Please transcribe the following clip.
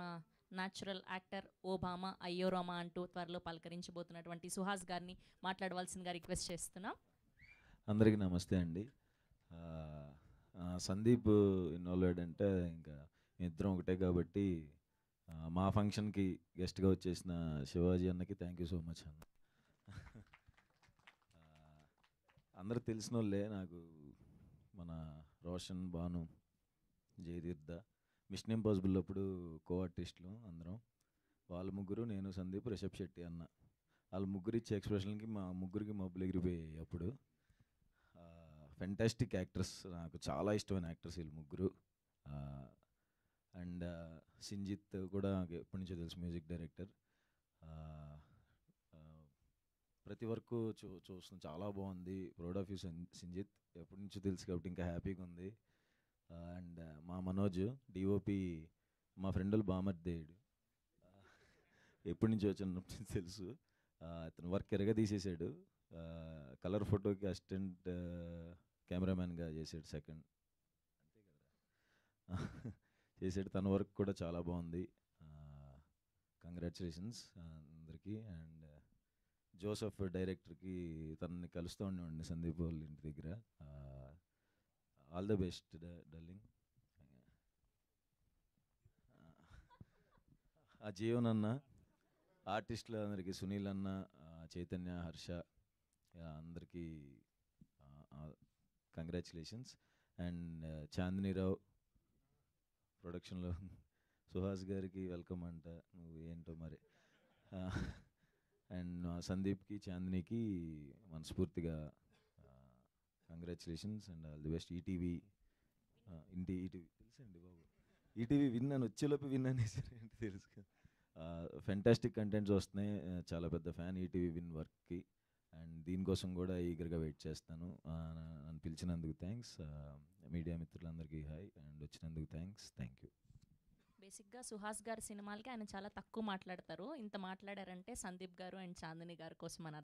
మా natural actor Obama అయ్యో రామా అంటూ త్వరలో పలకరించబోతున్నటువంటి సుహాస్ గారిని మాట్లాడవలసిందిగా రిక్వెస్ట్ చేస్తున్నాం. అందరికీ నమస్తే అండి. సందీప్ ఇన్వాల్వ్డ్ అంటే ఇంకా ఇద్దరం ఒకటే కాబట్టి మా ఫంక్షన్కి గెస్ట్గా వచ్చేసిన శివాజీ అన్నకి థ్యాంక్ యూ సో మచ్ అన్న. అందరూ తెలిసిన వాళ్ళే నాకు, మన రోషన్, భాను, జయతీర్థ, మిషన్ ఇంపాసిబుల్ అప్పుడు కో ఆర్టిస్టులు అందరం. వాళ్ళ ముగ్గురు, నేను, సందీప్, రిషబ్ శెట్టి అన్న, వాళ్ళ ముగ్గురు ఇచ్చే ఎక్స్ప్రెషన్కి మా ముగ్గురికి మబ్బులు ఎగిరిపోయాయి అప్పుడు. ఫెంటాస్టిక్ యాక్టర్స్, నాకు చాలా ఇష్టమైన యాక్టర్స్ వీళ్ళు ముగ్గురు. అండ్ సింజిత్ కూడా నాకు ఎప్పటి నుంచో తెలుసు, మ్యూజిక్ డైరెక్టర్. ప్రతి వర్క్ చూస్తున్నాం, చాలా బాగుంది. ప్రౌడ్ ఆఫ్ యూ సింజిత్, ఎప్పటి నుంచో తెలుసు కాబట్టి ఇంకా హ్యాపీగా ఉంది. అండ్ మా మనోజ్ డిఓపి, మా ఫ్రెండ్ వాళ్ళు బామర్దేయుడు, ఎప్పటి నుంచి వచ్చినప్పుడు తెలుసు. అతను వర్క్ ఎరగా తీసేసాడు. కలర్ ఫోటోకి అసిస్టెంట్ కెమెరామ్యాన్గా చేసాడు, సెకండ్ అంతే కదా చేసాడు. తన వర్క్ కూడా చాలా బాగుంది. కంగ్రాచులేషన్స్ అందరికీ. అండ్ జోసఫ్ డైరెక్టర్కి, తనని కలుస్తూ ఉండేవాడిని సందీప్ వాళ్ళ ఇంటి దగ్గర. All the best darling. Jeevan అన్న, ఆర్టిస్టులు అందరికీ, సునీల్ అన్న, చైతన్య, హర్ష, అందరికీ కంగ్రాచులేషన్స్. అండ్ చాందినీరావు ప్రొడక్షన్లో, సుహాస్ గారికి వెల్కమ్ అంట, నువ్వు ఏంటో మరి. అండ్ సందీప్కి, చాందినికి మనస్ఫూర్తిగా congratulations and all the best. ETV తెలుసండి బాబు, ఈటీవీ విన్ అని వచ్చేలోపు విన్ అనేసారు ఏంటి తెలుసు కదా. ఫెంటాస్టిక్ కంటెంట్స్ వస్తున్నాయి, చాలా పెద్ద ఫ్యాన్ ఈటీవీ విన్ వర్క్కి. అండ్ దీనికోసం కూడా ఈగర్గా వెయిట్ చేస్తాను. నన్ను పిలిచినందుకు థ్యాంక్స్. మీడియా మిత్రులందరికీ హాయ్, అండ్ వచ్చినందుకు థ్యాంక్స్. Thank you. బేసిక్గా సుహాస్ గారి సినిమాలకి ఆయన చాలా తక్కువ మాట్లాడతారు. ఇంత మాట్లాడారంటే సందీప్ గారు అండ్ చాందిని గారి కోసం అని